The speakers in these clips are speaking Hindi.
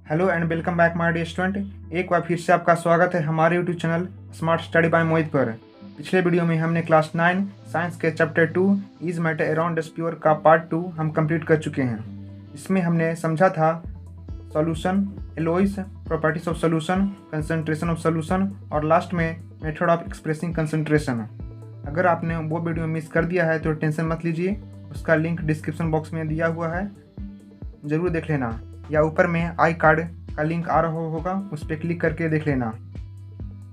Hello and welcome back my dear student. एक बार फिर से आपका स्वागत है हमारे YouTube channel smart study by Mohit पर। पिछले वीडियो में हमने क्लास 9 साइंस के chapter 2 is matter around the pure का पार्ट 2 हम कंप्लीट कर चुके हैं। इसमें हमने समझा था solution, alloys, properties of solution, concentration of solution और लास्ट में मेथड ऑफ एक्सप्रेसिंग कंसंट्रेशन। अगर आपने वो वीडियो मिस कर दिया है तो टेंशन मत लीजिए, उसका लिंक डिस्क्रिप्शन बॉक्स में दिया हुआ है, ज़रूर देख लेना, या ऊपर में आई कार्ड का लिंक आ रहा होगा, उस पर क्लिक करके देख लेना।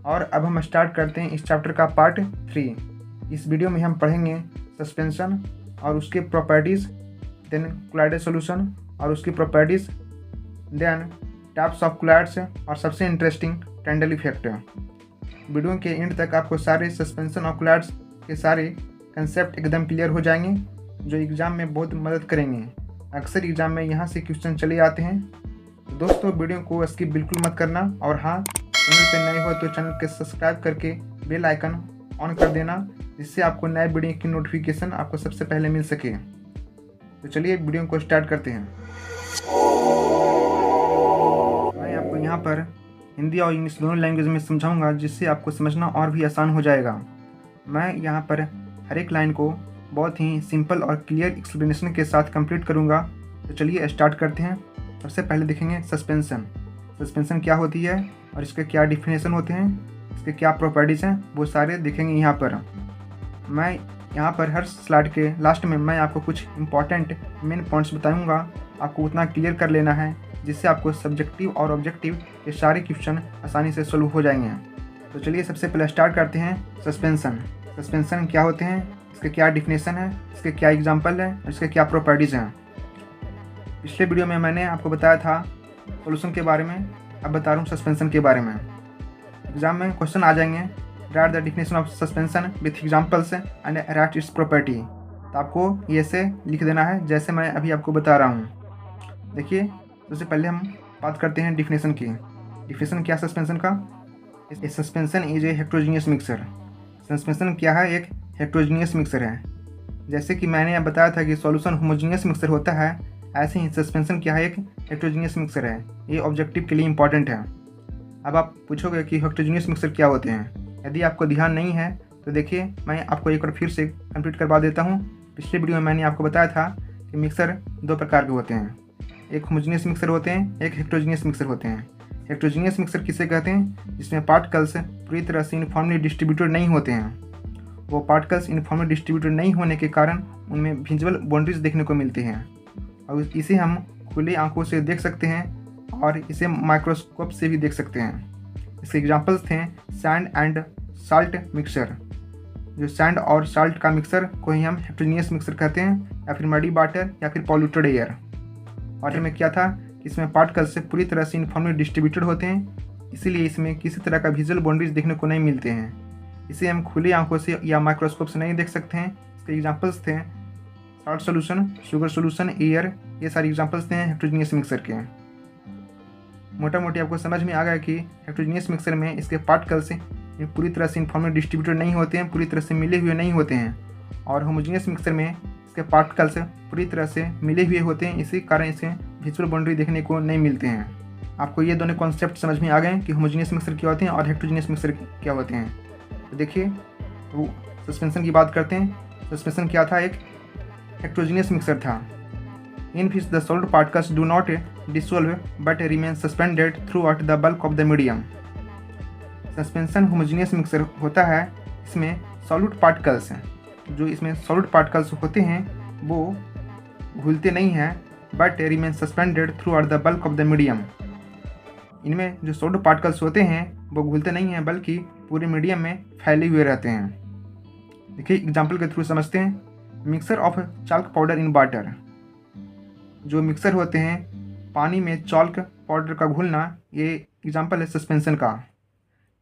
और अब हम स्टार्ट करते हैं इस चैप्टर का पार्ट 3। इस वीडियो में हम पढ़ेंगे सस्पेंशन और उसके प्रॉपर्टीज़, देन कोलाइडल सॉल्यूशन और उसकी properties, then types of colloids और सबसे इंटरेस्टिंग टेंडल इफेक्ट। वीडियो के एंड तक आपको सारे सस्पेंशन और कोलाइड्स के सारे कंसेप्ट एकदम क्लियर हो जाएंगे, जो एग्ज़ाम में बहुत मदद करेंगे। अक्सर एग्जाम में यहाँ से क्वेश्चन चले आते हैं। तो दोस्तों वीडियो को स्किप बिल्कुल मत करना, और हाँ, चैनल पे नए हो तो चैनल के सब्सक्राइब करके बेल आइकन ऑन कर देना, जिससे आपको नए वीडियो की नोटिफिकेशन आपको सबसे पहले मिल सके। तो चलिए वीडियो को स्टार्ट करते हैं। मैं आपको यहाँ पर हिंदी और इंग्लिश दोनों लैंग्वेज में समझाऊंगा, जिससे आपको समझना और भी आसान हो जाएगा। मैं यहाँ पर हर एक लाइन को बहुत ही सिंपल और क्लियर एक्सप्लेनेशन के साथ कंप्लीट करूँगा। तो चलिए स्टार्ट करते हैं। सबसे पहले देखेंगे सस्पेंशन। सस्पेंशन क्या होती है और इसके क्या डिफिनेशन होते हैं, इसके क्या प्रॉपर्टीज़ हैं, वो सारे देखेंगे यहाँ पर। मैं यहाँ पर हर स्लाइड के लास्ट में मैं आपको कुछ इंपॉर्टेंट मेन पॉइंट्स बताऊँगा। आपको उतना क्लियर कर लेना है जिससे आपको सब्जेक्टिव और ऑब्जेक्टिव के सारे क्वेश्चन आसानी से सोल्व हो जाएंगे। तो चलिए सबसे पहले स्टार्ट करते हैं सस्पेंशन। सस्पेंशन क्या होते हैं, इसके क्या डिफिनेशन है, इसके क्या एग्जांपल है और इसके क्या प्रॉपर्टीज़ हैं। पिछले वीडियो में मैंने आपको बताया था सॉल्यूशन के बारे में, अब बता रहा हूँ सस्पेंशन के बारे में। एग्जाम में क्वेश्चन आ जाएंगे, right the definition of suspension with examples and right it's property. तो आपको ये से लिख देना है जैसे मैं अभी आपको बता रहा हूँ। देखिए, सबसे पहले हम बात करते हैं डिफिनेशन की। डिफिनेशन क्या सस्पेंशन का? Suspension is a heterogeneous mixer. Suspension क्या है? एक हेट्रोजीनियस मिक्सर है। जैसे कि मैंने बताया था कि सॉल्यूशन होमोजीनियस मिक्सर होता है, ऐसे ही सस्पेंशन क्या है? एक हेट्रोजीनियस मिक्सर है। ये ऑब्जेक्टिव के लिए इंपॉर्टेंट है। अब आप पूछोगे कि हेट्रोजीनियस मिक्सर क्या होते हैं। यदि आपको ध्यान नहीं है तो देखिए, मैं आपको एक बार फिर से कंप्लीट करवा देता हूँ। पिछले वीडियो में मैंने आपको बताया था कि मिक्सर दो प्रकार के होते हैं, एक होमोजीनियस मिक्सर होते हैं, एक हेट्रोजीनियस मिक्सर होते हैं। हेट्रोजीनियस मिक्सर किसे कहते हैं? जिसमें पार्टिकल्स पूरी तरह से यूनिफॉर्मली डिस्ट्रीब्यूटेड नहीं होते हैं। वो पार्टिकल्स यूनिफॉर्मली डिस्ट्रीब्यूटेड नहीं होने के कारण उनमें विजुअल बाउंड्रीज देखने को मिलती हैं, और इसे हम खुली आंखों से देख सकते हैं और इसे माइक्रोस्कोप से भी देख सकते हैं। इसके एग्जांपल्स थे सैंड एंड साल्ट मिक्सर। जो सैंड और साल्ट का मिक्सर को ही हम हेट्रोजीनियस मिक्सर कहते हैं, या फिर मडी वाटर या फिर पॉल्यूटेड एयर। और इसमें क्या था कि इसमें पार्टिकल्स से पूरी तरह से यूनिफॉर्मली डिस्ट्रीब्यूटेड होते हैं, इसीलिए इसमें किसी तरह का विजुअल बाउंड्रीज देखने को नहीं मिलते हैं। इसे हम खुली आंखों से या माइक्रोस्कोप से नहीं देख सकते हैं। इसके एग्जांपल्स थे salt solution, sugar solution, air. ये सारे एग्जांपल्स थे हेट्रोजीनियस मिक्सर के। मोटा मोटी आपको समझ में आ गया कि हेट्रोजीनियस मिक्सर में इसके पार्टिकल्स पूरी तरह से यूनिफॉर्मली डिस्ट्रीब्यूटेड नहीं होते हैं, पूरी तरह से मिले हुए नहीं होते हैं। और होमोजीनियस मिक्सर में इसके पार्टिकल्स पूरी तरह से मिले हुए होते हैं, इसी कारण इसे विजुअल बाउंड्री देखने को नहीं मिलते हैं। आपको ये दोनों कॉन्सेप्ट समझ में आ गए कि होमोजीनियस मिक्सर क्या होते हैं और हेट्रोजीनियस मिक्सर क्या होते हैं। तो देखिए, वो सस्पेंशन की बात करते हैं। सस्पेंशन क्या था? एक हेट्रोजीनियस मिक्सर था। In which the solid particles do not dissolve but remain suspended throughout the bulk of the medium. Suspension homogeneous mixture होता है, इसमें सॉलिड पार्टिकल्स हैं, जो इसमें सॉलिड पार्टिकल्स होते हैं वो घुलते नहीं हैं, but remain suspended throughout the bulk of the medium. इनमें जो सॉलिड पार्टिकल्स होते हैं वो घुलते नहीं हैं, बल्कि पूरे मीडियम में फैले हुए रहते हैं। देखिए, एग्जाम्पल के थ्रू समझते हैं। Mixture of chalk powder in water. जो मिक्सर होते हैं, पानी में चाल्क पाउडर का घुलना, ये एग्जाम्पल है सस्पेंशन का।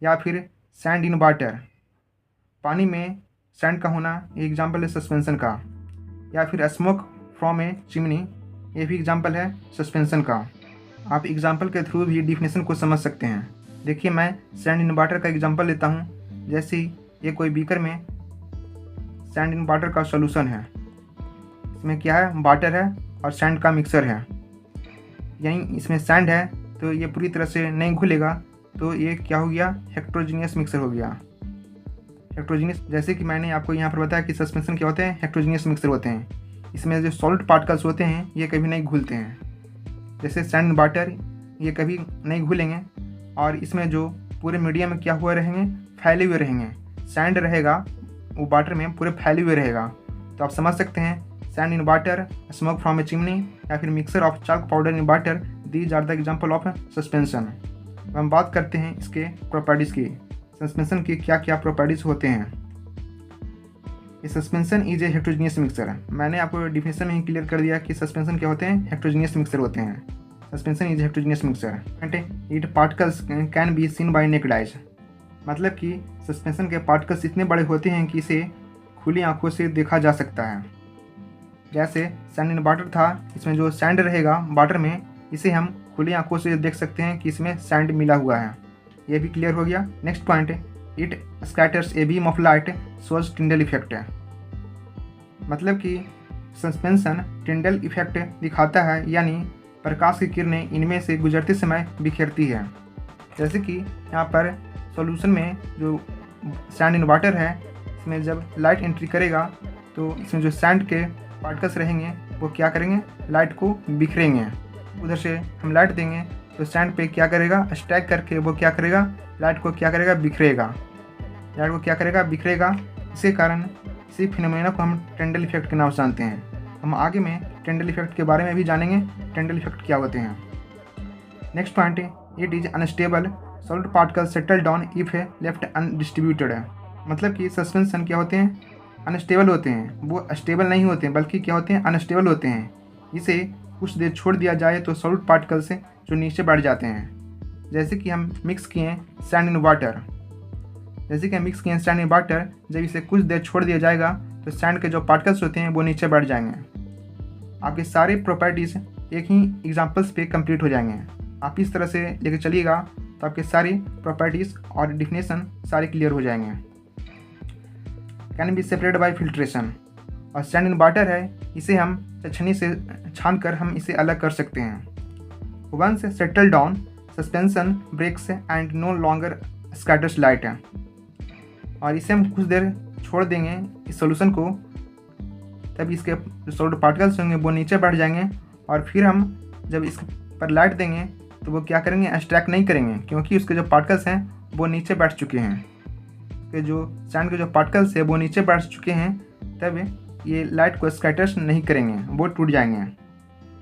या फिर सैंड इन वाटर, पानी में सैंड का होना, ये एग्जाम्पल है सस्पेंशन का। या फिर स्मोक फ्रॉम ए चिमनी, ये भी एग्जाम्पल है सस्पेंशन का। आप एग्जाम्पल के थ्रू भी डिफिनेशन को समझ सकते हैं। देखिए, मैं सैंड इन वाटर का एग्जाम्पल लेता हूँ। जैसे ये कोई बीकर में सैंड इन वाटर का सॉल्यूशन है, इसमें क्या है? वाटर है और सैंड का मिक्सर है। यानी इसमें सैंड है तो तो ये पूरी तरह से नहीं घुलेगा, तो ये क्या हो गया, हेट्रोजीनियस मिक्सचर हो गया। हेट्रोजीनियस, जैसे कि मैंने आपको यहाँ पर बताया कि सस्पेंशन क्या होते हैं, हेट्रोजीनियस मिक्सचर होते हैं। इसमें जो सॉलिड पार्टिकल्स होते हैं ये कभी नहीं घुलते हैं, जैसे सैंड वाटर, ये कभी नहीं घुलेंगे। और इसमें जो पूरे मीडियम में क्या हुए रहेंगे, फैले हुए रहेंगे। सैंड रहेगा वो वाटर में पूरे फैले हुए रहेगा। तो आप समझ सकते हैं, sand in water, smoke from a chimney, या फिर mixture of chalk powder in water, these are the example of suspension. हम बात करते हैं इसके प्रॉपर्टीज़ की, सस्पेंशन की क्या क्या प्रॉपर्टीज़ होते हैं। ये suspension is a heterogeneous mixture. मैंने आपको डिफिनेशन में ही क्लियर कर दिया कि सस्पेंशन क्या होते हैं, हेट्रोजीनियस मिक्सचर होते हैं। Suspension is heterogeneous mixture and it particles can be seen bye naked eyes. मतलब कि सस्पेंशन के पार्टिकल्स इतने बड़े होते हैं कि इसे खुली आंखों से देखा जा सकता है। जैसे सैंड इन वाटर था, इसमें जो सैंड रहेगा वाटर में, इसे हम खुली आंखों से देख सकते हैं कि इसमें सैंड मिला हुआ है। ये भी क्लियर हो गया। Next point, it scatters A beam of light shows Tyndall effect. मतलब कि सस्पेंशन टिंडल इफेक्ट दिखाता है, यानी प्रकाश की किरणें इनमें से गुजरते समय बिखेरती है। जैसे कि यहाँ पर सॉल्यूशन में जो सैंड इन वाटर है, इसमें जब लाइट एंट्री करेगा तो इसमें जो सैंड के पार्टिकल्स रहेंगे वो क्या करेंगे, लाइट को बिखरेंगे। उधर से हम लाइट देंगे तो सैंड पे क्या करेगा, स्टैक करके वो क्या करेगा, लाइट को क्या करेगा, बिखरेगा। लाइट को क्या करेगा, बिखरेगा। इसी कारण इसी फिनोमेना को हम टिंडल इफेक्ट के नाम से जानते हैं। हम आगे में टिंडल इफेक्ट के बारे में भी जानेंगे, टिंडल इफेक्ट क्या होते हैं। Next point, it is unstable solid particle settle down if left undistributed. मतलब कि सस्पेंशन क्या होते हैं, अनस्टेबल होते हैं। वो स्टेबल नहीं होते हैं, बल्कि क्या होते हैं, अनस्टेबल होते हैं। इसे कुछ देर छोड़ दिया जाए तो सॉलिड पार्टिकल से जो नीचे बैठ जाते हैं। जैसे कि हम मिक्स किए सैंड इन वाटर, जब इसे कुछ देर छोड़ दिया जाएगा तो सैंड के जो पार्टिकल्स होते हैं वो नीचे बैठ जाएंगे। आपके सारे प्रॉपर्टीज़ एक ही एग्जाम्पल्स पे कंप्लीट हो जाएंगे। आप इस तरह से लेकर चलिएगा तो आपके सारी प्रॉपर्टीज़ और डिफिनेशन सारे क्लियर हो जाएंगे। Can be separated by filtration. और सैंड इन वाटर है, इसे हम छन्नी से छान कर हम इसे अलग कर सकते हैं। Once settle down suspension breaks and no longer scatters light है। और इसे हम कुछ देर छोड़ देंगे इस सॉल्यूशन को, तब इसके जो सॉलिड पार्टिकल्स होंगे वो नीचे बैठ जाएंगे। और फिर हम जब इस पर लाइट देंगे तो वो क्या करेंगे, एक्सट्रैक्ट नहीं करेंगे, क्योंकि उसके जो पार्टिकल्स हैं वो नीचे बैठ चुके हैं। उसके जो सैंड के जो पार्टिकल्स है वो नीचे बैठ चुके हैं, तब ये लाइट को स्कैटर्स नहीं करेंगे, वो टूट जाएंगे।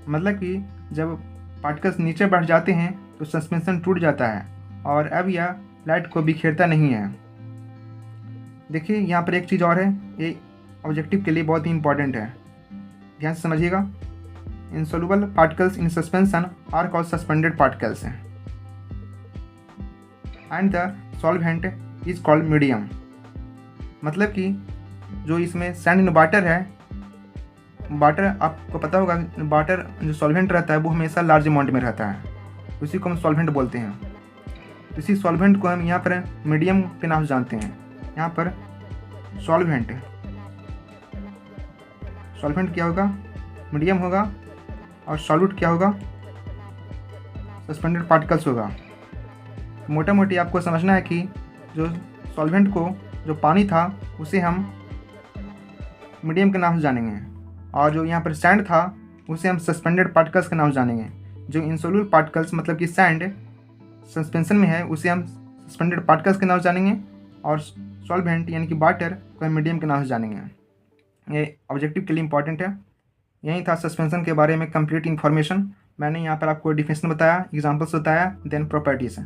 मतलब कि जब पार्टिकल्स नीचे बैठ जाते हैं तो सस्पेंशन टूट जाता है और अब यह लाइट को बिखेरता नहीं है। देखिए यहाँ पर एक चीज़ और है, ये ऑब्जेक्टिव के लिए बहुत ही इंपॉर्टेंट है, ध्यान से समझिएगा। Insoluble particles in suspension are called suspended particles and the solvent is called medium. मतलब कि जो इसमें सैंड इन वाटर है, वाटर आपको पता होगा, वाटर जो सॉल्वेंट रहता है वो हमेशा लार्ज अमाउंट में रहता है, उसी को हम सॉल्वेंट बोलते हैं। इसी सॉल्वेंट को हम यहाँ पर मीडियम के नाम से जानते हैं। यहाँ पर सॉल्वेंट क्या होगा, मीडियम होगा, और सॉल्यूट क्या होगा, सस्पेंडेड पार्टिकल्स होगा। मोटा मोटी आपको समझना है कि जो सॉल्वेंट को, जो पानी था, उसे हम मीडियम के नाम से जानेंगे, और जो यहाँ पर सैंड था उसे हम सस्पेंडेड पार्टिकल्स के नाम से जानेंगे। जो इनसोल्यूबल पार्टिकल्स मतलब कि सैंड सस्पेंशन में है उसे हम सस्पेंडेड पार्टिकल्स के नाम से जानेंगे, और सॉल्वेंट यानी कि वाटर को हम मीडियम के नाम से जानेंगे। ये ऑब्जेक्टिव के लिए इंपॉर्टेंट है। यही था सस्पेंशन के बारे में कंप्लीट इन्फॉर्मेशन। मैंने यहाँ पर आपको डिफिनेशन बताया, एग्जांपल्स बताया, देन प्रॉपर्टीज़।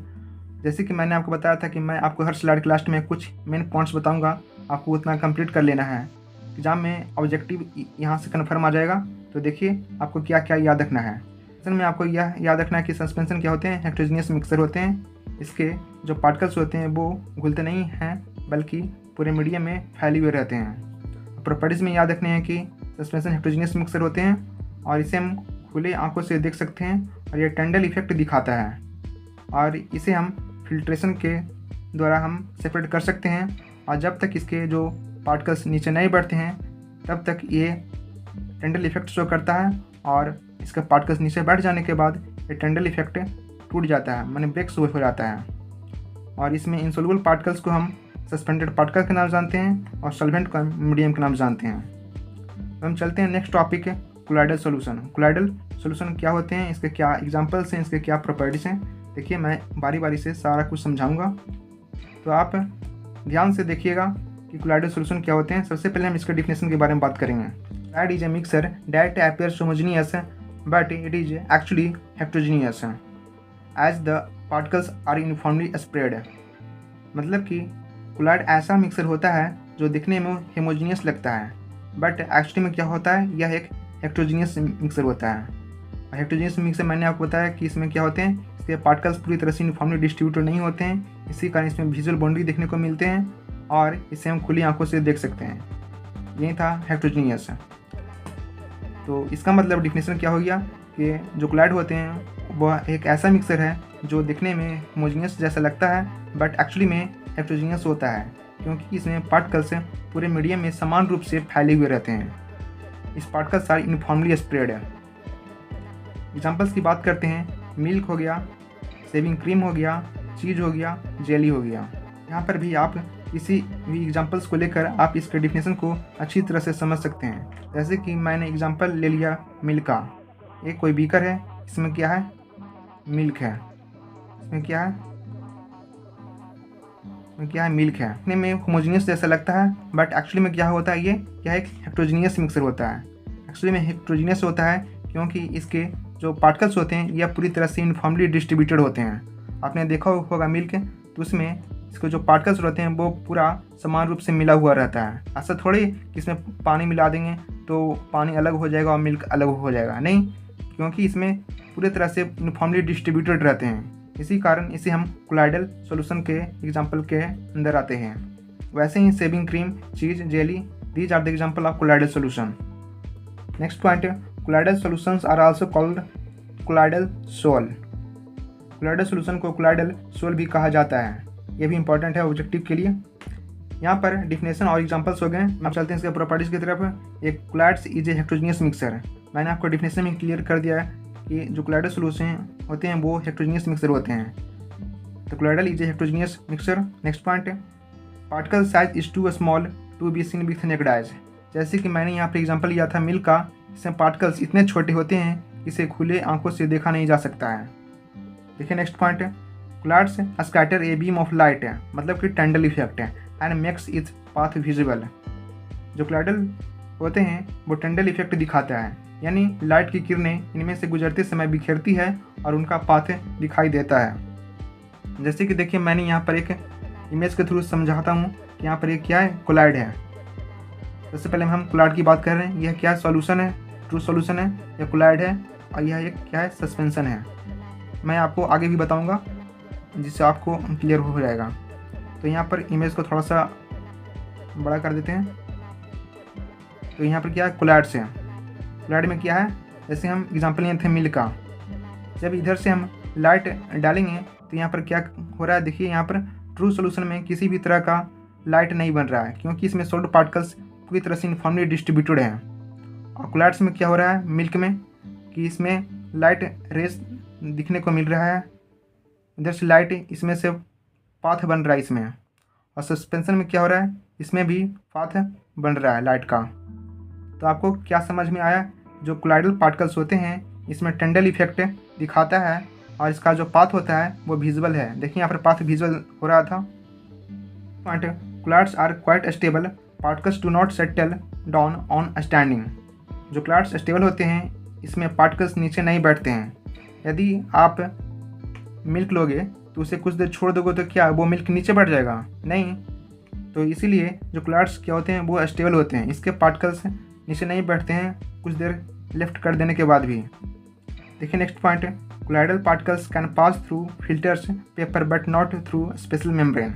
जैसे कि मैंने आपको बताया था कि मैं आपको हर स्लाइड के लास्ट में कुछ मेन पॉइंट्स बताऊंगा, आपको उतना कंप्लीट कर लेना है। एग्जाम में ऑब्जेक्टिव यहाँ से कन्फर्म आ जाएगा। तो देखिए आपको क्या क्या याद रखना है। असल में आपको यह याद रखना है कि सस्पेंशन क्या होते हैं, हेट्रोजीनियस मिक्सचर होते हैं। इसके जो पार्टिकल्स होते हैं वो घुलते नहीं हैं, बल्कि पूरे मीडियम में फैले हुए रहते हैं। प्रॉपर्टीज़ में याद रखने हैं कि सस्पेंशन हेट्रोजीनियस मिक्सचर होते हैं और इसे हम खुले आंखों से देख सकते हैं, और ये टिंडल इफेक्ट दिखाता है, और इसे हम फिल्ट्रेशन के द्वारा हम सेपरेट कर सकते हैं। और जब तक इसके जो पार्टिकल्स नीचे नहीं बढ़ते हैं तब तक ये टिंडल इफेक्ट शो करता है, और इसके पार्टिकल्स नीचे बैठ जाने के बाद ये टिंडल इफेक्ट टूट जाता है, माने ब्रेक्स हो जाता है। और इसमें इनसोल्युबल पार्टिकल्स को हम सस्पेंडेड पार्टिकल के नाम जानते हैं और सॉल्वेंट को हम मीडियम के नाम जानते हैं। तो हम चलते हैं नेक्स्ट टॉपिक है कोलाइडल सॉल्यूशन। कोलाइडल सॉल्यूशन क्या होते हैं, इसके क्या एग्जांपल्स हैं, इसके क्या प्रॉपर्टीज़ हैं, देखिए मैं बारी बारी से सारा कुछ समझाऊंगा, तो आप ध्यान से देखिएगा कि कोलाइडल सॉल्यूशन क्या होते हैं। सबसे पहले हम इसके डिफिनेशन के बारे में बात करेंगे। Colloid is a mixture that appears homogeneous but it is actually heterogeneous as the particles are uniformly spread. मतलब कि कोलाइड ऐसा मिक्सर होता है जो दिखने में हेमोजीनियस लगता है, बट एक्चुअली में क्या होता है, यह एक हेटेरोजीनियस मिक्सर होता है। और हेटेरोजीनियस मिक्सर मैंने आपको बताया कि इसमें क्या होते हैं, इसके पार्टिकल्स पूरी तरह से यूनिफॉर्मली डिस्ट्रीब्यूटेड नहीं होते हैं, इसी कारण इसमें विजुअल बाउंड्री देखने को मिलते हैं और इसे हम खुली आंखों से देख सकते हैं। यही था हेटेरोजीनियस। तो इसका मतलब डिफिनेशन क्या हो गया कि जो कोलाइड होते हैं वह एक ऐसा मिक्सर है जो दिखने में होमोजीनियस जैसा लगता है, बट एक्चुअली में हेटेरोजीनियस होता है, क्योंकि इसमें पार्टिकल्स पूरे मीडियम में समान रूप से फैले हुए रहते हैं। इस पार्टिकल्स आर यूनिफॉर्मली स्प्रेड है। एग्जांपल्स की बात करते हैं, मिल्क हो गया, शेविंग क्रीम हो गया, चीज़ हो गया, जेली हो गया। यहाँ पर भी आप किसी भी एग्जांपल्स को लेकर आप इसके डिफिनेशन को अच्छी तरह से समझ सकते हैं। जैसे कि मैंने एग्जांपल ले लिया मिल्क का। एक कोई बीकर है, इसमें क्या है, मिल्क है, इसमें क्या है, मिल्क है। दिखने में होमोजेनियस जैसा लगता है, बट एक्चुअली में क्या होता है, ये क्या है, एक हेटेरोजीनियस मिक्सर होता है। एक्चुअली में हेटेरोजीनियस होता है क्योंकि इसके जो पार्टिकल्स होते हैं यह पूरी तरह से यूनिफॉर्मली डिस्ट्रीब्यूटेड होते हैं। आपने देखा होगा मिल्क, तो उसमें इसके जो पार्टिकल्स रहते हैं वो पूरा समान रूप से मिला हुआ रहता है। ऐसा थोड़ी कि इसमें पानी मिला देंगे तो पानी अलग हो जाएगा और मिल्क अलग हो जाएगा, नहीं, क्योंकि इसमें पूरी तरह से यूनिफॉर्मली डिस्ट्रीब्यूटेड रहते हैं। इसी कारण इसे हम कोलाइडल सॉल्यूशन के एग्जाम्पल के अंदर आते हैं। वैसे ही shaving cream, cheese, jelly, these are the example of colloidal solution. Next point, colloidal solutions are also called colloidal sol. Colloidal solution को कोलाइडल सोल भी कहा जाता है, यह भी इंपॉर्टेंट है ऑब्जेक्टिव के लिए। यहाँ पर डिफिनेशन और एग्जाम्पल्स हो गए। अब चलते हैं इसके प्रॉपर्टीज़ की तरफ। एक colloids is a heterogeneous mixture. मैंने आपको डिफिनेशन में क्लियर कर दिया है कि जो कोलाइडल सॉल्यूशन होते हैं वो हेटेरोजीनियस मिक्सर होते हैं। तो colloidal is a heterogeneous mixture. Next point, particle size is too small to be seen with naked eyes. जैसे कि मैंने यहाँ पर एग्जांपल लिया था मिल्क का, इसमें पार्टिकल्स इतने छोटे होते हैं इसे खुले आंखों से देखा नहीं जा सकता है। देखिए next point, colloids scatter a beam of light है, मतलब कि टंडल इफेक्ट है, and makes its path visible. जो कोलाइडल होते हैं वो टंडल इफेक्ट दिखाता है, यानी लाइट की किरणें इनमें से गुजरते समय बिखरती है और उनका पाथ दिखाई देता है। जैसे कि देखिए मैंने यहाँ पर एक इमेज के थ्रू समझाता हूँ कि यहाँ पर एक क्या है, कोलाइड है। सबसे पहले हम कोलाइड की बात कर रहे हैं। यह क्या सॉल्यूशन है, ट्रू सॉल्यूशन है, यह कोलाइड है, और यह एक क्या है, सस्पेंशन है। मैं आपको आगे भी बताऊँगा जिससे आपको क्लियर हो जाएगा। तो यहाँ पर इमेज को थोड़ा सा बड़ा कर देते हैं। तो यहाँ पर क्या है, कोलाइड्स है। कोलाइड में क्या है, जैसे हम एग्जांपल लिए थे मिल्क का, जब इधर से हम लाइट डालेंगे तो यहाँ पर क्या हो रहा है, देखिए यहाँ पर ट्रू सॉल्यूशन में किसी भी तरह का लाइट नहीं बन रहा है, क्योंकि इसमें सोल्ड पार्टिकल्स पूरी तरह से यूनिफॉर्मली डिस्ट्रीब्यूटेड हैं। और कोलाइड्स में क्या हो रहा है, मिल्क में, कि इसमें लाइट रेस दिखने को मिल रहा है, इधर से लाइट, इसमें से पाथ बन रहा है इसमें। और सस्पेंशन में क्या हो रहा है, इसमें भी पाथ बन रहा है लाइट का। तो आपको क्या समझ में आया, जो कोलाइडल पार्टिकल्स होते हैं इसमें टंडल इफेक्ट दिखाता है और इसका जो पाथ होता है वो विजुअल है। देखिए यहाँ पर पाथ विजुअल हो रहा था। Point, colloids are quite stable, particles do not settle down on standing. जो कोलाइड्स स्टेबल होते हैं इसमें पार्टिकल्स नीचे नहीं बैठते हैं। यदि आप मिल्क लोगे तो उसे कुछ देर छोड़ दोगे तो क्या वो मिल्क नीचे बैठ जाएगा, नहीं। तो इसीलिए जो कोलाइड्स क्या होते हैं वो स्टेबल होते हैं, इसके पार्टिकल्स नीचे नहीं बैठते हैं कुछ देर लिफ्ट कर देने के बाद भी। देखिए next point, colloidal particles can pass through filters paper but not through special membrane.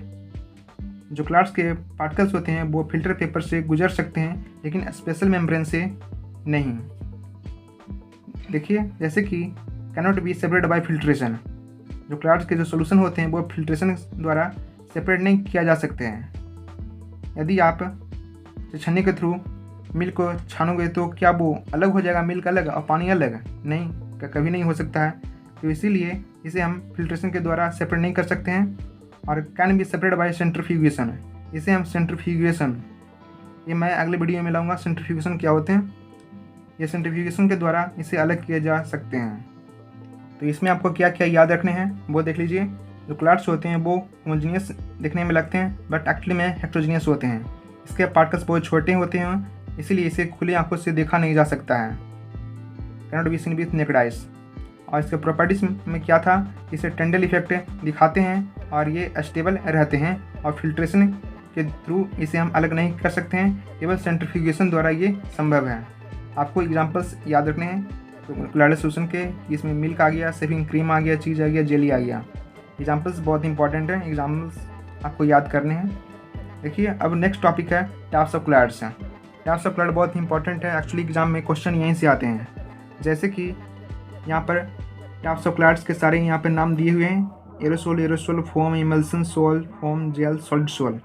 जो कोलाइड्स के पार्टिकल्स होते हैं वो फिल्टर पेपर से गुजर सकते हैं, लेकिन स्पेशल मेम्ब्रेन से नहीं। देखिए जैसे कि cannot be separate by filtration. जो कोलाइड्स के जो सोल्यूशन होते हैं वो फिल्ट्रेशन द्वारा सेपरेट नहीं किया जा सकते हैं। यदि आप छन्नी के थ्रू मिल्क को छानोगे तो क्या वो अलग हो जाएगा, मिल्क अलग और पानी अलग, नहीं, कभी नहीं हो सकता है। तो इसीलिए इसे हम फिल्ट्रेशन के द्वारा सेपरेट नहीं कर सकते हैं, और can be separate by centrifugation, इसे हम सेंट्रीफ्यूगेशन, ये मैं अगले वीडियो में लाऊंगा सेंट्रीफ्यूगेशन क्या होते हैं, ये सेंट्रीफ्यूगेशन के द्वारा इसे अलग किए जा सकते हैं। तो इसमें आपको क्या क्या याद रखने हैं वो देख लीजिए। जो क्लाउड्स होते हैं वो होमोजीनियस दिखने में लगते हैं बट एक्चुअली में हेट्रोजीनियस होते हैं। इसके पार्टिकल्स बहुत छोटे होते हैं, इसीलिए इसे खुली आंखों से देखा नहीं जा सकता है, cannot be seen with naked eyes. और इसके प्रॉपर्टीज में क्या था, इसे टेंडल इफेक्ट दिखाते हैं और ये स्टेबल रहते हैं, और फिल्ट्रेशन के थ्रू इसे हम अलग नहीं कर सकते हैं, केवल सेंट्रीफ्यूगेशन द्वारा ये संभव है। आपको एग्जांपल्स याद रखने हैं तो क्लाउड सोल्यूशन के, इसमें मिल्क आ गया, शेविंग क्रीम आ गया, चीज़ आ गया, जेली आ गया। एग्जांपल्स बहुत इंपॉर्टेंट हैं, एग्जांपल्स आपको याद करने हैं। देखिए अब नेक्स्ट टॉपिक है types of clouds. Types of cloud बहुत इंपॉर्टेंट है, एक्चुअली एग्जाम में क्वेश्चन यहीं से आते हैं। जैसे कि यहाँ पर टाइप्स ऑफ क्लाउड्स के सारे यहाँ पर नाम दिए हुए हैं, aerosol, aerosol, foam, emulsion, sol, foam, gel, solid sol,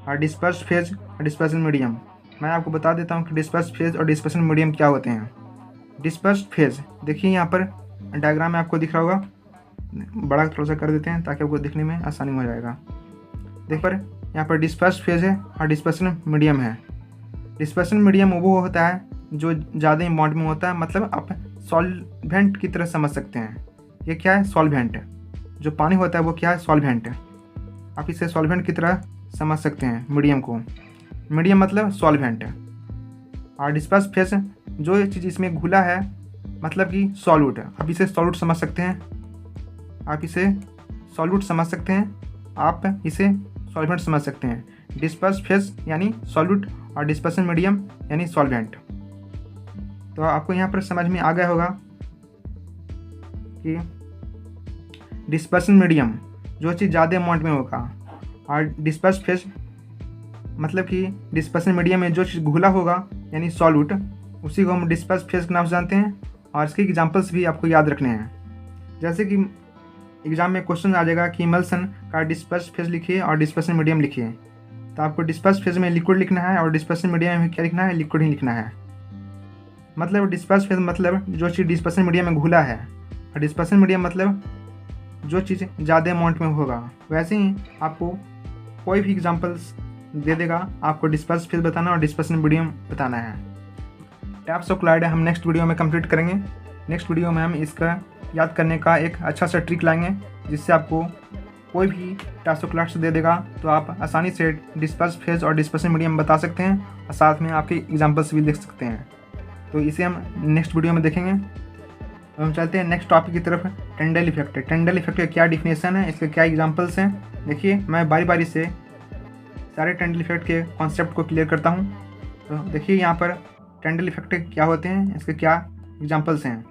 और डिस्पर्स फेज और डिस्पर्सन मीडियम। मैं आपको बता देता हूँ कि डिस्पर्स फेज और डिस्पर्सन मीडियम क्या होते हैं। डिस्पर्स फेज देखिए यहाँ पर डायग्राम में आपको दिख रहा होगा, बड़ा थोड़ा सा कर देते हैं ताकि आपको दिखने में आसानी हो जाएगा। देख पर यहाँ पर डिस्पर्स फेज है और डिस्पर्सन मीडियम है। डिस्पर्सन मीडियम वो होता है जो ज़्यादा अमाउंट में होता है, मतलब आप सॉल्वेंट की तरह समझ सकते हैं। ये क्या है, सॉल्वेंट। जो पानी होता है वो क्या है, सॉल्वेंट। आप इसे सॉल्वेंट की तरह समझ सकते हैं मीडियम को। मीडियम मतलब सॉल्वेंट। और डिस्पर्स फेज जो चीज़ इसमें घुला है मतलब कि सॉल्यूट, आप इसे सॉल्यूट समझ सकते हैं, आप इसे सॉल्यूट समझ सकते हैं, आप इसे सॉल्वेंट समझ सकते हैं। डिस्पर्स फेज यानी सॉल्यूट और डिस्पर्सन मीडियम यानी सॉल्वेंट। तो आपको यहाँ पर समझ में आ गया होगा कि डिस्पर्सन मीडियम जो चीज़ ज़्यादा अमाउंट में होगा, और डिस्पर्स फेज मतलब कि डिस्पर्सन मीडियम में जो चीज़ घुला होगा यानी सॉल्यूट, उसी को हम डिस्पर्स फेज के नाम से जानते हैं। और इसके एग्जांपल्स भी आपको याद रखने हैं। जैसे कि एग्जाम में क्वेश्चन आ जाएगा कि इमल्सन का डिस्पर्स फेज लिखिए और डिस्पर्सन मीडियम लिखिए, तो आपको डिस्पर्स फेज में लिक्विड लिखना है और डिस्पर्सन मीडियम में क्या लिखना है, लिक्विड ही लिखना है। मतलब डिस्पर्स फेज मतलब जो चीज़ डिस्पर्सन मीडियम में घुला है, और डिस्पर्सन मीडियम मतलब जो चीज़ ज़्यादा अमाउंट में होगा। वैसे ही आपको कोई भी एग्जांपल्स दे देगा, आपको डिस्पर्स फेज बताना और डिस्पर्सन मीडियम बताना है। टाइप्स ऑफ क्लाउड हम नेक्स्ट वीडियो में कंप्लीट करेंगे। नेक्स्ट वीडियो में हम इसका याद करने का एक अच्छा सा ट्रिक लाएंगे, जिससे आपको कोई भी टाइप्स ऑफ क्लाउड्स दे देगा तो आप आसानी से डिस्पर्स फेज और डिस्पर्सन मीडियम बता सकते हैं, और साथ में आपके एग्जांपल्स भी लिख सकते हैं। तो इसे हम नेक्स्ट वीडियो में देखेंगे। हम चलते हैं नेक्स्ट टॉपिक की तरफ, टेंडल इफेक्ट। टेंडल इफेक्ट का क्या डिफिनेशन है, इसके क्या एग्जांपल्स हैं। देखिए मैं बारी बारी से सारे टेंडल इफेक्ट के कॉन्सेप्ट को क्लियर करता हूँ। तो देखिए यहाँ पर टेंडल इफेक्ट क्या होते हैं, इसके क्या एग्जांपल्स हैं।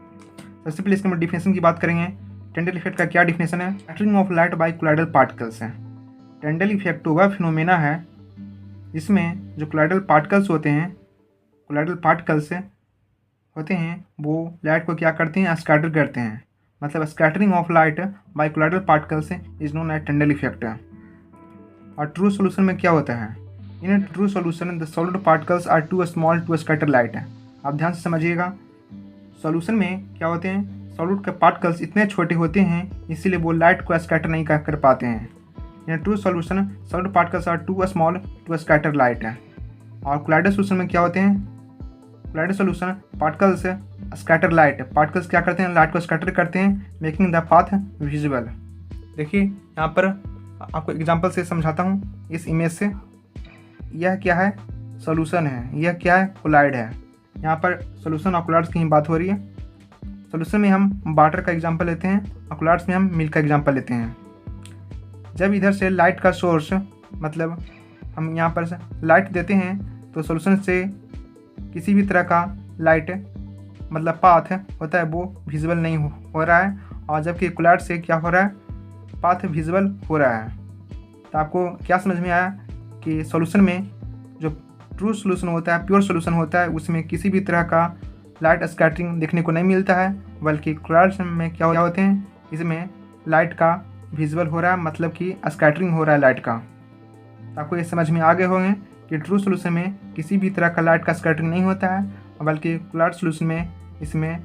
सबसे पहले इसके डिफिनेशन की बात करेंगे। टेंडल इफेक्ट का क्या डिफिनेशन है, scattering of light by colloidal particles है। टेंडल इफेक्ट वह फिनोमेना है जिसमें जो कोलाइडल पार्टिकल्स होते हैं, कोलाइडल पार्टिकल्स होते हैं वो लाइट को क्या करते हैं, स्कैटर करते हैं। मतलब scattering of light by colloidal particles is known as Tyndall effect. और ट्रू सोल्यूशन में क्या होता है, in true solution the solid particles are too small to scatter light. आप ध्यान से समझिएगा, सॉल्यूशन में क्या होते हैं, सॉलिड के पार्टिकल्स इतने छोटे होते हैं इसीलिए वो लाइट को स्कैटर नहीं कर पाते हैं। In true solution solid particles are too small to scatter light. और कोलाइडल सोल्यूशन में क्या होते हैं, colloidal solution particles scatter light, particles क्या करते हैं, लाइट को स्कैटर करते हैं, मेकिंग द पाथ विजिबल। देखिए यहाँ पर आपको एग्जांपल से समझाता हूँ। इस इमेज से यह क्या है, सॉल्यूशन है, यह क्या है, कोलाइड है। यहाँ पर सॉल्यूशन और कोलाइड्स की ही बात हो रही है। सॉल्यूशन में हम वाटर का एग्जांपल लेते हैं और कोलाइड्स में हम मिल्क का एग्जांपल लेते हैं। जब इधर से लाइट का सोर्स, मतलब हम यहाँ पर लाइट देते हैं तो सॉल्यूशन से किसी भी तरह का लाइट मतलब पाथ होता है वो विजिबल नहीं हो रहा है, और जबकि कोलाइड से क्या हो रहा है, पाथ विजिबल हो रहा है। तो आपको क्या समझ में आया कि सॉल्यूशन में जो ट्रू सॉल्यूशन होता है, प्योर सॉल्यूशन होता है, उसमें किसी भी तरह का लाइट स्कैटरिंग देखने को नहीं मिलता है, बल्कि कोलाइड में क्या होते हैं, इसमें लाइट का विजिबल हो रहा है, मतलब कि स्कैटरिंग हो रहा है लाइट का। तो आपको ये समझ में आ गए होंगे कि ट्रू सॉल्यूशन में किसी भी तरह का लाइट का स्कैटरिंग नहीं होता है, बल्कि कोलाइड सॉल्यूशन में इसमें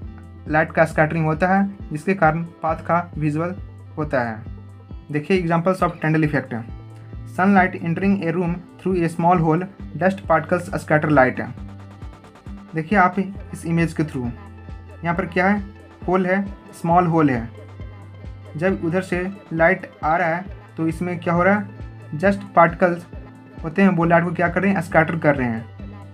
लाइट का स्कैटरिंग होता है, जिसके कारण पाथ का विजुअल होता है। देखिए examples of Tyndall effect. Sunlight entering a room through a small hole, dust particles scatter light. देखिए आप इस इमेज के थ्रू, यहाँ पर क्या है, होल है, स्मॉल होल है। जब उधर से लाइट आ रहा है तो इसमें क्या हो रहा है, जस्ट पार्टिकल्स होते हैं, वो लाइट को क्या कर रहे हैं, स्कैटर कर रहे हैं।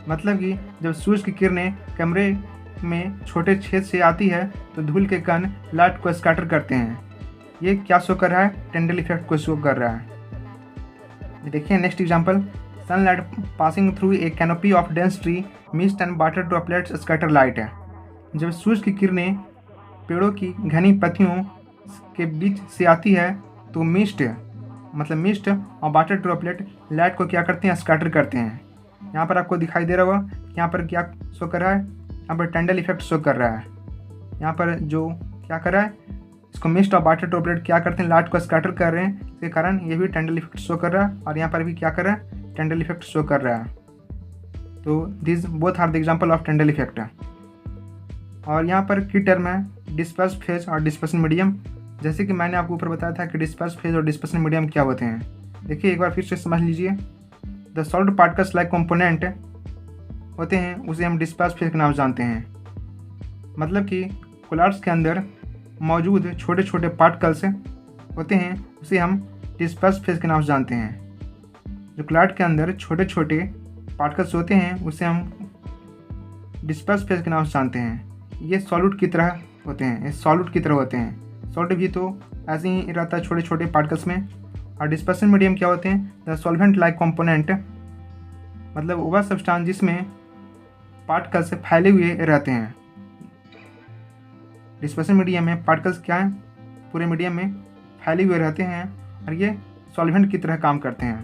मतलब कि जब सूरज की किरणें कमरे में छोटे छेद से आती है तो धूल के कण लाइट को स्कैटर करते हैं। ये क्या शो कर रहा है, टेंडल इफेक्ट को शो कर रहा है। देखिए next example. Sunlight passing through a canopy of dense tree, mist and water droplets scatter light. जब सूरज की किरणें पेड़ों की घनी पत्तियों के बीच से आती है तो मिस्ट और वाटर ड्रॉपलेट लाइट को क्या करते हैं, स्कैटर करते हैं। यहाँ पर आपको दिखाई दे रहा होगा, यहाँ पर क्या शो कर रहा है, यहाँ पर टेंडल इफेक्ट शो कर रहा है। यहाँ पर जो क्या कर रहा है, इसको मिस्ट और वाटर ड्रॉपलेट क्या करते हैं, लाइट को स्कैटर कर रहे हैं, इसके कारण ये भी टेंडल इफेक्ट शो कर रहा है। और यहाँ पर भी क्या कर रहा है, टेंडल इफेक्ट शो कर रहा है। तो this both are the example of Tyndall effect. और यहाँ पर की टर्म है डिस्पर्स फेज और डिस्पर्सन मीडियम। जैसे कि मैंने आपको ऊपर बताया था कि डिस्पर्स फेज और डिस्पर्सन मीडियम क्या होते हैं। देखिए एक बार फिर से समझ लीजिए। The solid particles like component होते हैं, उसे हम डिस्पर्स फेज के नाम से जानते हैं। मतलब कि कोलार्ड्स के अंदर मौजूद छोटे छोटे पार्टिकल्स होते हैं, उसे हम डिस्पर्स फेज के नाम से जानते हैं। जो कोलार्ड के अंदर छोटे छोटे पार्टिकल्स होते हैं उसे हम डिस्पर्स फेज के नाम से जानते हैं। ये सॉलिड की तरह होते हैं, सॉलिड भी तो ऐसे ही रहता है छोटे छोटे पार्टिकल्स में। और डिस्पर्सन मीडियम क्या होते हैं, द सॉल्वेंट लाइक कंपोनेंट, मतलब वह सब्सटेंस जिसमें पार्टिकल्स फैले हुए रहते हैं। डिस्पर्सन मीडियम में पार्टिकल्स क्या हैं, पूरे मीडियम में फैले हुए रहते हैं और ये सॉल्वेंट की तरह काम करते हैं।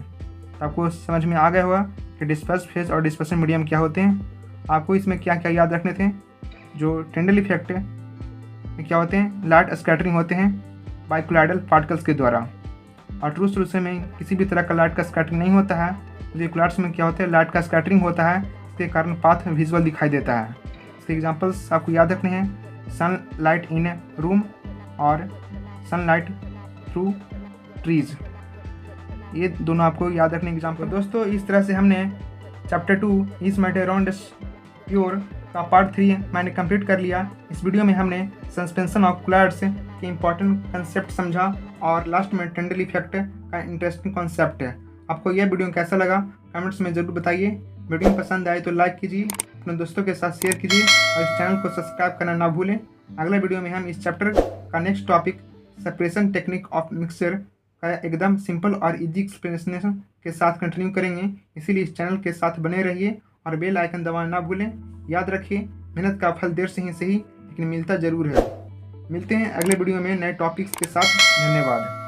तो आपको समझ में आ गया होगा कि डिस्पर्स फेज और डिस्पर्सन मीडियम क्या होते हैं। आपको इसमें क्या क्या याद रखने थे। जो टेंडल इफेक्ट में क्या होते हैं, लाइट स्कैटरिंग होते हैं बाइकोलाइडल पार्टिकल्स के द्वारा। और ट्रू सोल्यूशन में किसी भी तरह का लाइट का स्कैटरिंग नहीं होता है। जो कोलार्ड्स में क्या होता है, लाइट का स्कैटरिंग होता है, इसके कारण पाथ विजुअल दिखाई देता है। इसके एग्जांपल्स आपको याद रखने हैं, सन लाइट इन रूम और सनलाइट थ्रू ट्रीज। ये दोनों आपको याद रखने के एग्जाम्पल। दोस्तों इस तरह से हमने chapter 2 is matter around pure का पार्ट 3 मैंने कंप्लीट कर लिया। इस वीडियो में हमने सस्पेंशन ऑफ कोलार्ड्स के इम्पॉर्टेंट कंसेप्ट समझा और लास्ट में टेंडल इफेक्ट का इंटरेस्टिंग कॉन्सेप्ट है। आपको यह वीडियो कैसा लगा कमेंट्स में ज़रूर बताइए। वीडियो पसंद आए तो लाइक कीजिए, अपने दोस्तों के साथ शेयर कीजिए और इस चैनल को सब्सक्राइब करना ना भूलें। अगले वीडियो में हम इस चैप्टर का next topic separation technique of mixture का एकदम सिंपल और इजी एक्सप्लेनेशन के साथ कंटिन्यू करेंगे। इसीलिए इस चैनल के साथ बने रहिए और बेल आइकन दबाना ना भूलें। याद रखिए, मेहनत का फल देर से ही सही लेकिन मिलता ज़रूर है। मिलते हैं अगले वीडियो में नए टॉपिक्स के साथ। धन्यवाद।